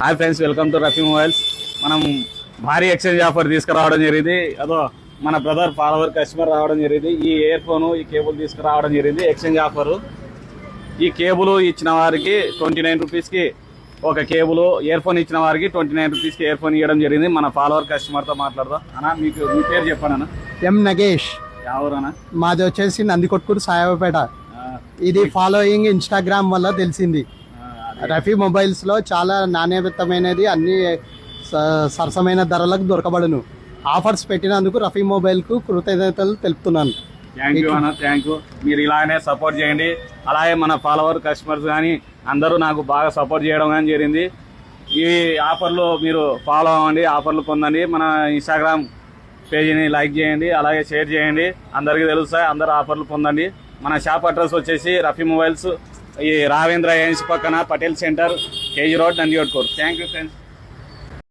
Hi friends, welcome to Rafi mobiles. మనం భారీ exchange offer తీసుకురావడం జరిగింది. అదో మన బ్రదర్ ఫాలోవర్ కస్టమర్ రావడం జరిగింది. ఈ ఇయర్ ఫోను ఈ కేబుల్ తీసుకురావడం జరిగింది. Exchange offer. ఈ కేబుల్ ఇచ్చిన వారికి 29 రూపీస్కి ఒక కేబుల్, ఇయర్ ఫోన్ ఇచ్చిన వారికి 29 రూపీస్కి ఇయర్ ఫోన్ ఇవ్వడం జరిగింది. మన ఫాలోవర్ కస్టమర్తో మాట్లాడదాం. అన్న, మీ పేరు చెప్పండి అన్న. ఎం నగేష్. ఎవరన్నా? మాది వచ్చేసి నందికొట్కూరు సాయిబాపేట. ఇది ఫాలోయింగ్ ఇన్స్టాగ్రామ్ వల్ల తెలిసింది. రఫీ మొబైల్స్ లో చాలా నాణ్యతమైనది, అన్ని సరసమైన ధరలకు దొరకబడును. ఆఫర్స్ పెట్టినందుకు రఫీ మొబైల్ కు కృతజ్ఞతలు తెలుపుతున్నాను. థ్యాంక్ యూ అన్న, థ్యాంక్ యూ. మీరు ఇలానే సపోర్ట్ చేయండి. అలాగే మన ఫాలోవర్ కస్టమర్స్ కానీ అందరూ నాకు బాగా సపోర్ట్ చేయడం కానీ జరిగింది. ఈ ఆఫర్లు మీరు ఫాలో అవ్వండి, ఆఫర్లు పొందండి. మన ఇన్స్టాగ్రామ్ పేజీని లైక్ చేయండి, అలాగే షేర్ చేయండి. అందరికీ తెలుస్తాయి, అందరూ ఆఫర్లు పొందండి. మన షాప్ అడ్రస్ వచ్చేసి రఫీ మొబైల్స్, ఈ రావేంద్ర ఏజెన్సీ పక్కన Patel centre, KG road, Nandikotkur. Thank you friends.